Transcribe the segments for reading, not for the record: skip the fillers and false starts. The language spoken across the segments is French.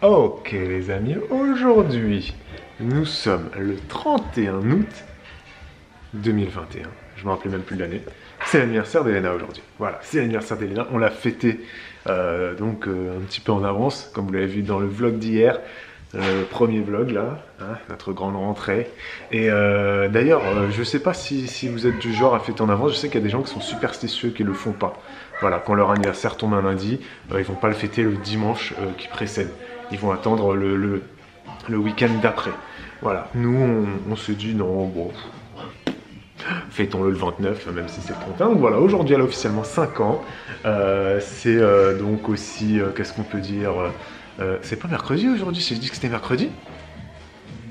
Ok les amis, aujourd'hui nous sommes le 31 août 2021, je me rappelais même plus de l'année. C'est l'anniversaire d'Elena aujourd'hui, voilà, c'est l'anniversaire d'Elena, on l'a fêté un petit peu en avance, comme vous l'avez vu dans le vlog d'hier, le premier vlog là, hein, notre grande rentrée. Et d'ailleurs, je sais pas si vous êtes du genre à fêter en avance, je sais qu'il y a des gens qui sont superstitieux qui le font pas. Voilà, quand leur anniversaire tombe un lundi, ils vont pas le fêter le dimanche qui précède. Ils vont attendre le week-end d'après. Voilà, nous on se dit non, bon, fêtons-le le 29, même si c'est le 31. Donc voilà, aujourd'hui elle a officiellement 5 ans. C'est donc aussi, qu'est-ce qu'on peut dire, c'est pas mercredi aujourd'hui, si je dis que c'était mercredi.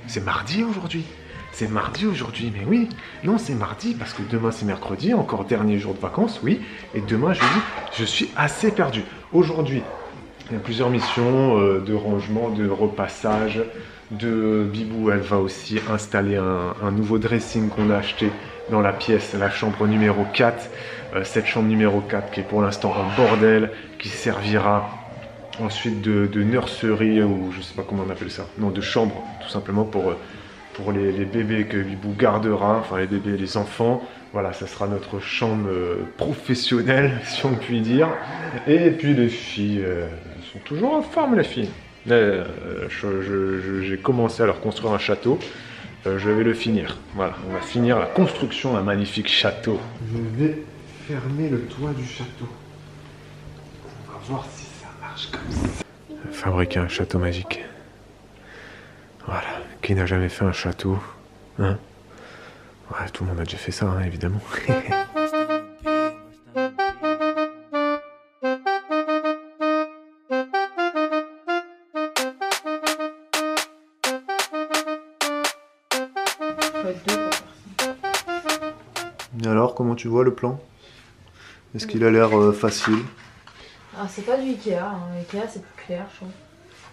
C'est mardi aujourd'hui. C'est mardi aujourd'hui, mais oui, non c'est mardi parce que demain c'est mercredi, encore dernier jour de vacances, oui, et demain jeudi, je suis assez perdu. Aujourd'hui, il y a plusieurs missions de rangement, de repassage, de Bibou, elle va aussi installer un nouveau dressing qu'on a acheté dans la pièce, la chambre numéro 4, cette chambre numéro 4 qui est pour l'instant en bordel, qui servira ensuite de nursery, ou je sais pas comment on appelle ça, non de chambre, tout simplement pour les bébés que Bibou gardera, enfin les bébés et les enfants. Voilà, ça sera notre chambre professionnelle, si on peut dire. Et puis les filles sont toujours en forme, les filles. J'ai commencé à leur construire un château. Je vais le finir. Voilà, on va finir la construction d'un magnifique château. Je vais fermer le toit du château. On va voir si ça marche comme ça. Fabriquer un château magique. Voilà, qui n'a jamais fait un château, hein? Ouais, tout le monde a déjà fait ça, hein, évidemment. Et alors, comment tu vois le plan? Est-ce qu'il a l'air facile? Ah, c'est pas du Ikea, hein. Ikea c'est plus clair, je trouve.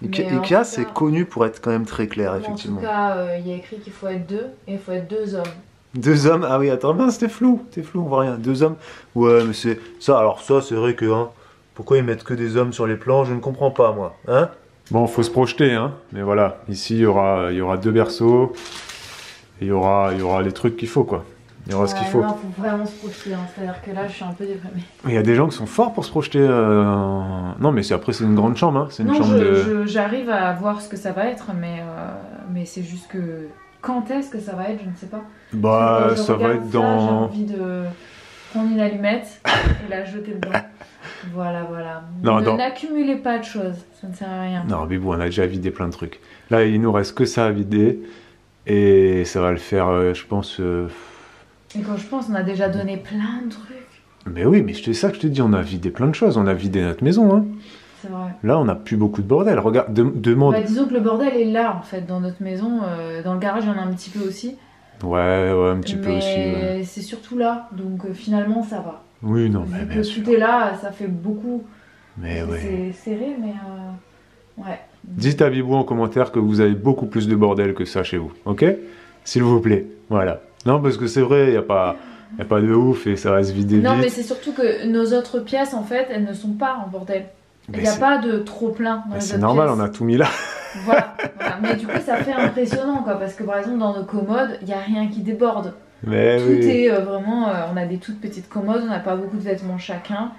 Ikea c'est connu pour être quand même très clair, effectivement. En tout cas, il y a écrit qu'il faut être deux, et il faut être deux hommes. Deux hommes? Ah oui, attends, mince, t'es flou, on voit rien. Deux hommes? Ouais, mais c'est ça, alors ça, c'est vrai que, hein, pourquoi ils mettent que des hommes sur les plans, je ne comprends pas, moi, hein? Bon, faut se projeter, hein, mais voilà, ici, il y aura deux berceaux, et il y aura les trucs qu'il faut, quoi. Il y aura ce qu'il faut. Non, faut vraiment se projeter, hein. C'est-à-dire que là, je suis un peu déprimée. Il y a des gens qui sont forts pour se projeter. Non, mais après, c'est une grande chambre. Hein. C'est une chambre j'arrive à voir ce que ça va être, mais c'est juste que quand est-ce que ça va être, je ne sais pas. Bah, ça va être dans. J'ai envie de prendre une allumette et la jeter dedans. Voilà. N'accumulez pas de choses, ça ne sert à rien. Non, mais bon, on a déjà vidé plein de trucs. Là, il nous reste que ça à vider. Et ça va le faire, je pense. Et quand je pense, on a déjà donné plein de trucs. Mais oui, mais c'est ça que je te dis, on a vidé plein de choses, on a vidé notre maison. Hein. C'est vrai. Là, on n'a plus beaucoup de bordel. Regarde, demande. Bah, disons que le bordel est là, en fait, dans notre maison. Dans le garage, il y en a un petit peu aussi. Ouais, un petit peu aussi. Mais c'est surtout là, donc finalement, ça va. Oui, non, mais bien sûr. Tout est là, ça fait beaucoup. Mais ouais. C'est serré, mais ouais. Dites à Bibou en commentaire que vous avez beaucoup plus de bordel que ça chez vous, ok? S'il vous plaît, voilà. Non, parce que c'est vrai, il n'y a pas de ouf et ça va se vider vite. Non, mais c'est surtout que nos autres pièces, en fait, elles ne sont pas en bordel. Il n'y a pas de trop plein dans les autres pièces. C'est normal, on a tout mis là. Voilà. Mais du coup, ça fait impressionnant, quoi, parce que par exemple, dans nos commodes, il n'y a rien qui déborde. Mais tout est vraiment... on a des toutes petites commodes, on n'a pas beaucoup de vêtements chacun.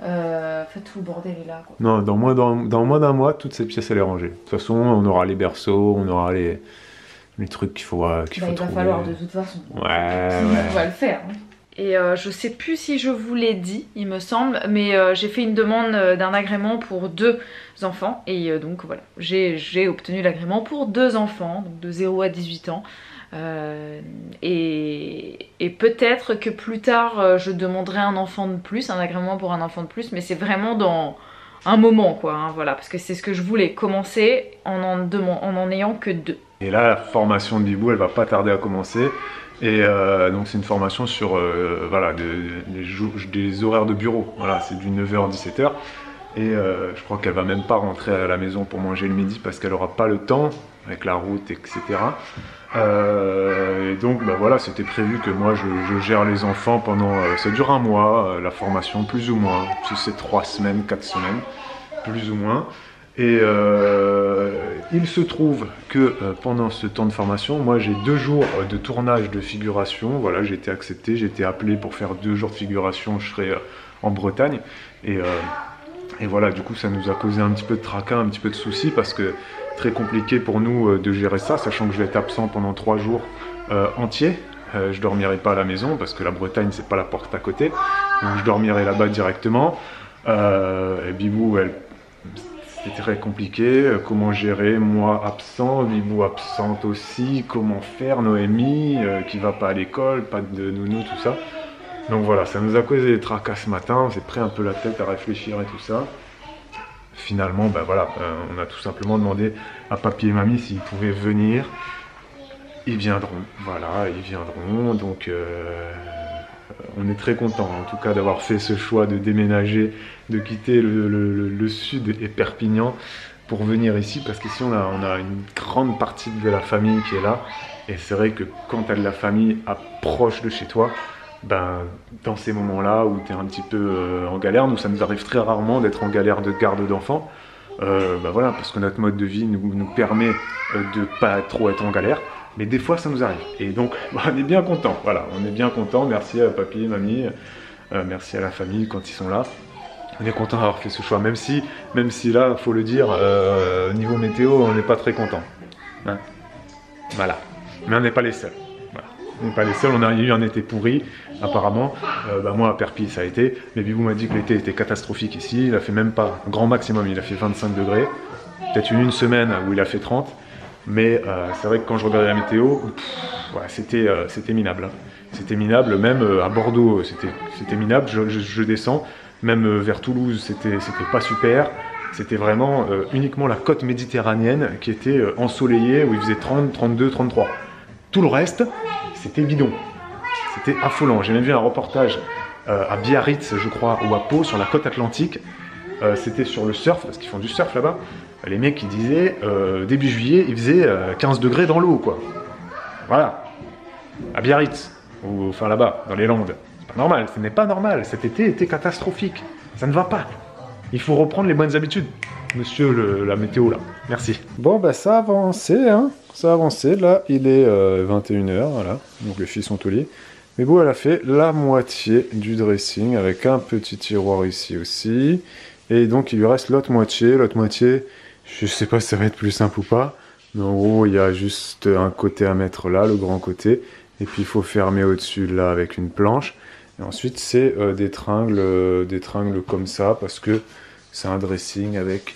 En fait, tout le bordel est là, quoi. Non, dans moins d'un mois, toutes ces pièces, elles sont rangées. De toute façon, on aura les berceaux, on aura les trucs qu'il faut trouver. Il va falloir de toute façon. Ouais. On va le faire. Hein. Et je sais plus si je vous l'ai dit, il me semble, mais j'ai fait une demande d'un agrément pour 2 enfants. Et donc voilà, j'ai obtenu l'agrément pour 2 enfants, donc de 0 à 18 ans. Et peut-être que plus tard, je demanderai un enfant de plus, un agrément pour un enfant de plus, mais c'est vraiment dans un moment, quoi. Hein, voilà, parce que c'est ce que je voulais, commencer en ayant que 2. Et là, la formation de Bibou, elle va pas tarder à commencer. Et donc c'est une formation sur voilà, des horaires de bureau. Voilà, c'est du 9h à 17h. Et je crois qu'elle va même pas rentrer à la maison pour manger le midi parce qu'elle aura pas le temps avec la route, etc. Et donc bah voilà, c'était prévu que moi je gère les enfants pendant, ça dure un mois, la formation plus ou moins, si c'est 3 semaines, 4 semaines, plus ou moins. Et il se trouve que pendant ce temps de formation, moi j'ai 2 jours de tournage de figuration. Voilà, j'ai été accepté, j'ai été appelé pour faire 2 jours de figuration. Je serai en Bretagne. Et voilà, du coup, ça nous a causé un petit peu de tracas, un petit peu de soucis, parce que très compliqué pour nous de gérer ça, sachant que je vais être absent pendant 3 jours entiers. Je dormirai pas à la maison, parce que la Bretagne, c'est pas la porte à côté. Donc je dormirai là-bas directement. Et Bibou, c'était très compliqué. Comment gérer, moi absent, Bibou absente aussi. Comment faire, Noémie, qui va pas à l'école, pas de nounou, tout ça. Donc voilà, ça nous a causé des tracas ce matin, on s'est pris un peu la tête à réfléchir et tout ça. Finalement, ben voilà, on a tout simplement demandé à papy et mamie s'ils pouvaient venir. Ils viendront, voilà, ils viendront. Donc on est très content en tout cas d'avoir fait ce choix de déménager, de quitter le sud et Perpignan pour venir ici, parce qu'ici on a une grande partie de la famille qui est là. Et c'est vrai que quand tu as de la famille proche de chez toi, ben, dans ces moments-là où tu es un petit peu en galère, nous ça nous arrive très rarement d'être en galère de garde d'enfants, ben voilà, parce que notre mode de vie nous permet de pas trop être en galère, mais des fois ça nous arrive. Et donc ben, on est bien content, voilà, on est bien content. Merci à papy, mamie, merci à la famille quand ils sont là. On est content d'avoir fait ce choix, même si là, faut le dire, niveau météo, on n'est pas très content. Hein, voilà, mais on n'est pas les seuls. On n'est pas les seuls, on a eu un été pourri, apparemment. Bah moi, à Perpi, ça a été. Mais Bibou m'a dit que l'été était catastrophique ici. Il a fait même pas, grand maximum, il a fait 25 degrés. Peut-être une semaine où il a fait 30. Mais c'est vrai que quand je regardais la météo, ouais, c'était minable. Hein. C'était minable, même à Bordeaux, c'était minable. Je descends, même vers Toulouse, c'était pas super. C'était vraiment uniquement la côte méditerranéenne qui était ensoleillée, où il faisait 30, 32, 33. Tout le reste, c'était bidon. C'était affolant. J'ai même vu un reportage à Biarritz, je crois, ou à Pau, sur la côte atlantique. C'était sur le surf, parce qu'ils font du surf là-bas. Les mecs qui disaient, début juillet, il faisait 15 degrés dans l'eau, quoi. Voilà. À Biarritz, ou enfin là-bas, dans les Landes. C'est pas normal, ce n'est pas normal. Cet été était catastrophique. Ça ne va pas. Il faut reprendre les bonnes habitudes. Monsieur la météo, là. Merci. Bon, bah ça a avancé, hein. Ça a avancé. Là, il est 21h, voilà. Donc les filles sont au lit. Mais bon, elle a fait la moitié du dressing, avec un petit tiroir ici aussi. Et donc, il lui reste l'autre moitié. L'autre moitié, je sais pas si ça va être plus simple ou pas. Mais en gros, il y a juste un côté à mettre là, le grand côté. Et puis, il faut fermer au-dessus, là, avec une planche. Et ensuite, c'est des tringles comme ça, parce que c'est un dressing avec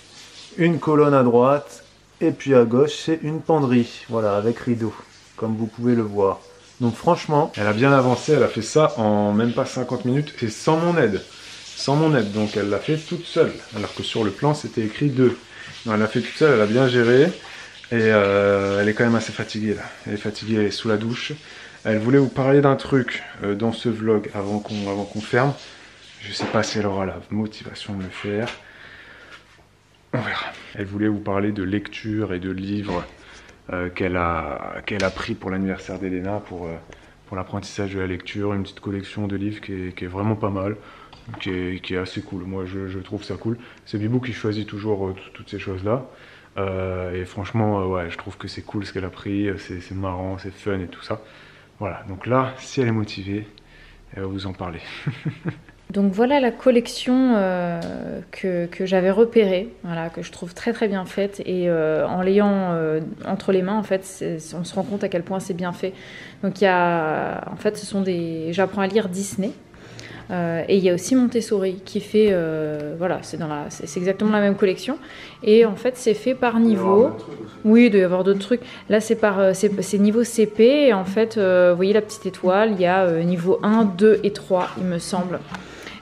une colonne à droite, et puis à gauche, c'est une penderie, voilà, avec rideau, comme vous pouvez le voir. Donc franchement, elle a bien avancé, elle a fait ça en même pas 50 minutes, et sans mon aide. Sans mon aide, donc elle l'a fait toute seule, alors que sur le plan, c'était écrit 2. Non, elle l'a fait toute seule, elle a bien géré, et elle est quand même assez fatiguée, là. Elle est fatiguée, elle est sous la douche. Elle voulait vous parler d'un truc dans ce vlog avant qu'on ferme. Je sais pas si elle aura la motivation de le faire. On verra. Elle voulait vous parler de lecture et de livres qu'elle a pris pour l'anniversaire d'Elena, pour l'apprentissage de la lecture. Une petite collection de livres qui est vraiment pas mal, qui est assez cool. Moi, je trouve ça cool. C'est Bibou qui choisit toujours toutes ces choses-là. Et franchement, ouais, je trouve que c'est cool ce qu'elle a pris. C'est marrant, c'est fun et tout ça. Voilà, donc là, si elle est motivée, elle va vous en parler. Donc voilà la collection que j'avais repérée, voilà, que je trouve très très bien faite, et en l'ayant entre les mains, en fait, on se rend compte à quel point c'est bien fait. Donc il y a, en fait, j'apprends à lire Disney, et il y a aussi Montessori qui fait, voilà, c'est exactement la même collection, et en fait c'est fait par niveau. Oui, il doit y avoir d'autres trucs. Là c'est niveau CP, et en fait, vous voyez la petite étoile, il y a niveau 1, 2 et 3, il me semble.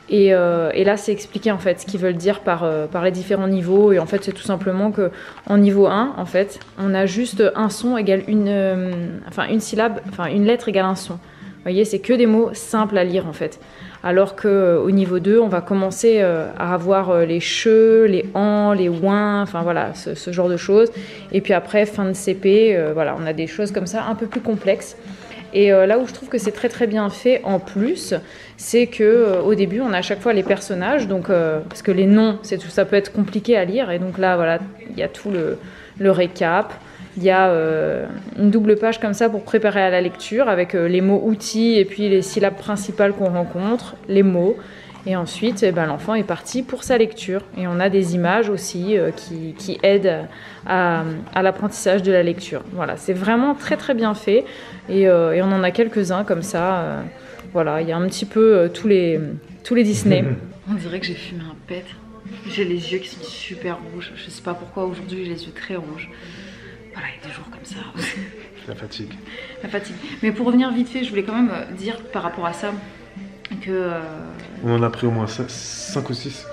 Et là, c'est expliqué en fait ce qu'ils veulent dire par les différents niveaux. Et en fait, c'est tout simplement que en niveau 1, en fait, on a juste un son égale une syllabe, enfin une lettre égale un son. Vous voyez, c'est que des mots simples à lire en fait. Alors qu'au niveau 2, on va commencer à avoir les che, les en, les ouin, enfin voilà, ce genre de choses. Et puis après, fin de CP, voilà, on a des choses comme ça un peu plus complexes. Et là où je trouve que c'est très très bien fait en plus, c'est que au début on a à chaque fois les personnages, donc parce que les noms ça peut être compliqué à lire, et donc là voilà, il y a tout le récap. Il y a une double page comme ça pour préparer à la lecture avec les mots outils et puis les syllabes principales qu'on rencontre, les mots. Et ensuite, l'enfant est parti pour sa lecture. Et on a des images aussi qui aident à l'apprentissage de la lecture. Voilà, c'est vraiment très très bien fait. Et on en a quelques-uns comme ça. Voilà, il y a un petit peu tous les Disney. On dirait que j'ai fumé un pet. J'ai les yeux qui sont super rouges. Je sais pas pourquoi aujourd'hui j'ai les yeux très rouges. Voilà, il y a des jours comme ça. La fatigue. La fatigue. Mais pour revenir vite fait, je voulais quand même dire par rapport à ça que... On en a pris au moins 5 ou 6,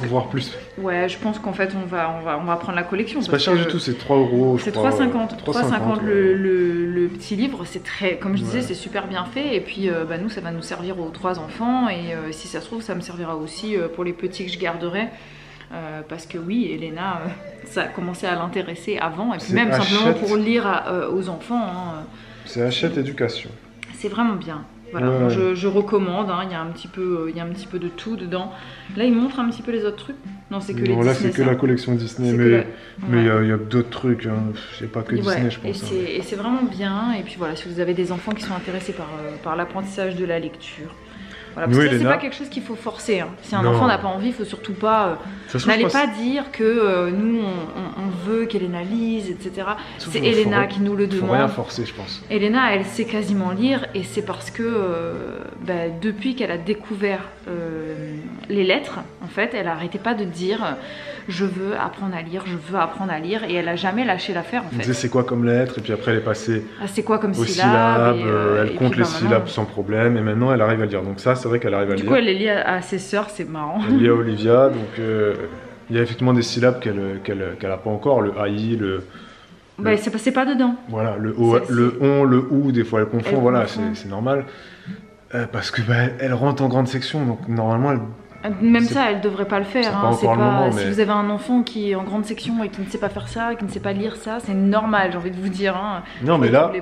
voire plus. Ouais, je pense qu'en fait on va prendre la collection. C'est pas cher du tout, c'est 3 €. C'est 3,50 le petit livre, c'est très, comme je disais, c'est super bien fait. Et puis nous, ça va nous servir aux 3 enfants. Et si ça se trouve, ça me servira aussi pour les petits que je garderai. Parce que oui, Elena, ça a commencé à l'intéresser avant, et puis même simplement pour lire aux enfants. Hein. C'est Hachette Éducation. C'est vraiment bien. Voilà, ouais. Je recommande. Hein, il y a un petit peu de tout dedans. Là, il montre un petit peu les autres trucs. Non, c'est que les Disney. Là, c'est que la collection Disney, mais il y a d'autres trucs. Hein. C'est pas que Disney, je pense. Et c'est vraiment bien. Et puis voilà, si vous avez des enfants qui sont intéressés par l'apprentissage de la lecture. Voilà, parce que c'est pas quelque chose qu'il faut forcer. Hein. Si un enfant n'a pas envie, il faut surtout pas. N'allez pas dire que nous on veut qu'Elena lise, etc. C'est Elena qui nous le demande. Faut rien forcer, je pense. Elena, elle sait quasiment lire, et c'est parce que depuis qu'elle a découvert les lettres, en fait, elle arrêtait pas de dire je veux apprendre à lire, et elle a jamais lâché l'affaire en fait. Elle disait c'est quoi comme lettre, et puis après elle est passée c'est quoi comme syllabes, elle compte les syllabes sans problème, et maintenant elle arrive à le lire. Donc ça, c'est vrai qu'elle arrive à le lire. Du coup, elle les lit à ses sœurs, c'est marrant. Elle lit à Olivia, donc il y a effectivement des syllabes qu'elle a pas encore, le AI, c'est pas dedans. Voilà, le on, le ou, des fois elle confond, voilà, c'est normal. Parce que elle rentre en grande section, donc normalement même ça, elle devrait pas le faire. Hein. Si vous avez un enfant qui est en grande section et qui ne sait pas faire ça, qui ne sait pas lire ça, c'est normal, j'ai envie de vous dire. Hein. Non, mais là,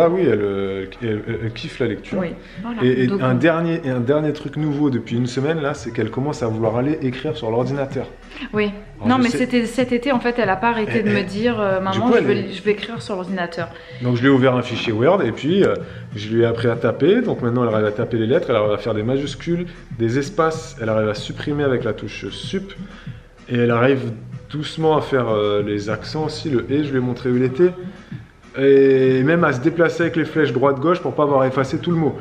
oui, elle kiffe la lecture. Oui. Voilà. Et un dernier truc nouveau depuis une semaine, là, c'est qu'elle commence à vouloir aller écrire sur l'ordinateur. Oui. Alors, c'était cet été, en fait, elle a pas arrêté de me dire maman, je vais écrire sur l'ordinateur. Donc je lui ai ouvert un fichier Word, et puis je lui ai appris à taper. Donc maintenant, elle arrive à taper les lettres, elle arrive à faire des majuscules, des espaces, elle arrive à supprimer avec la touche sup, et elle arrive doucement à faire les accents aussi. Le et, je lui ai montré où il était, et même à se déplacer avec les flèches droite-gauche pour pas avoir effacé tout le mot.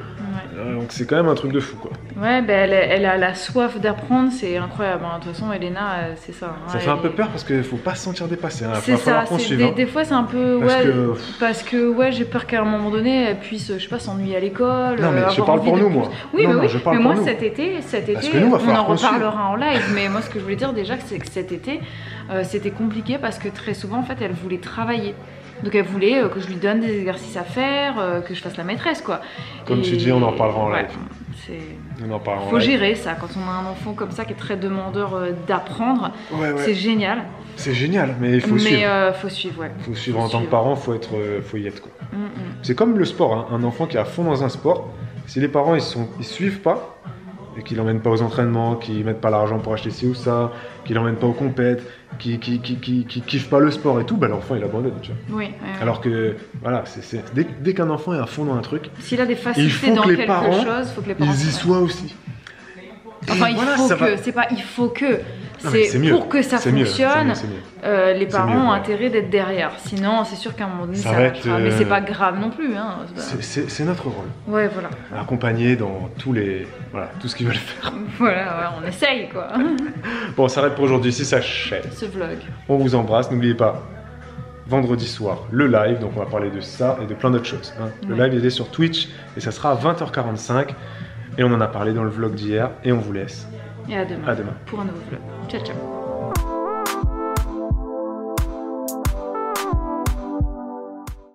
Donc c'est quand même un truc de fou, quoi. Ouais, elle a la soif d'apprendre, c'est incroyable. De toute façon, Elena, c'est ça. Ça fait un peu peur parce qu'il faut pas se sentir dépassé. Hein. C'est ça. Des fois, c'est un peu parce que j'ai peur qu'à un moment donné, elle puisse, je sais pas, s'ennuyer à l'école. Non, mais je parle pour nous, moi. Oui, mais moi, cet été, on en reparlera en live. Mais moi, ce que je voulais dire déjà, c'est que cet été, c'était compliqué parce que très souvent, en fait, elle voulait travailler. Donc elle voulait que je lui donne des exercices à faire, que je fasse la maîtresse, quoi. Comme tu dis, on en parlera en live. Faut gérer ça quand on a un enfant comme ça qui est très demandeur d'apprendre. C'est génial. C'est génial, mais il faut suivre. Faut suivre, ouais. Faut suivre en tant que parent, faut y être, quoi. C'est comme le sport, hein. Un enfant qui est à fond dans un sport, si les parents ils suivent pas, et qu'ils l'emmènent pas aux entraînements, qu'ils mettent pas l'argent pour acheter ci ou ça, qu'ils l'emmènent pas aux compètes, qui kiffent pas le sport et tout, l'enfant il abandonne, tu vois. Oui. Alors que voilà, dès qu'un enfant est à fond dans un truc, s'il a des facilités dans quelque chose, faut que les parents ils y soient aussi. Enfin, il faut que. C'est pour que ça fonctionne. Les parents ont intérêt d'être derrière. Sinon, c'est sûr qu'à un moment donné, ça va être. Mais c'est pas grave non plus. Hein. C'est notre rôle. Ouais, voilà. Accompagner dans tout ce qu'ils veulent faire. Voilà, on essaye, quoi. Bon, on s'arrête pour aujourd'hui. Si ça chaîne. Ce vlog. On vous embrasse. N'oubliez pas, vendredi soir, le live. Donc, on va parler de ça et de plein d'autres choses. Hein. Le live, il est sur Twitch et ça sera à 20h45. Et on en a parlé dans le vlog d'hier. Et on vous laisse. Et à demain. Pour un nouveau vlog. Ciao, ciao.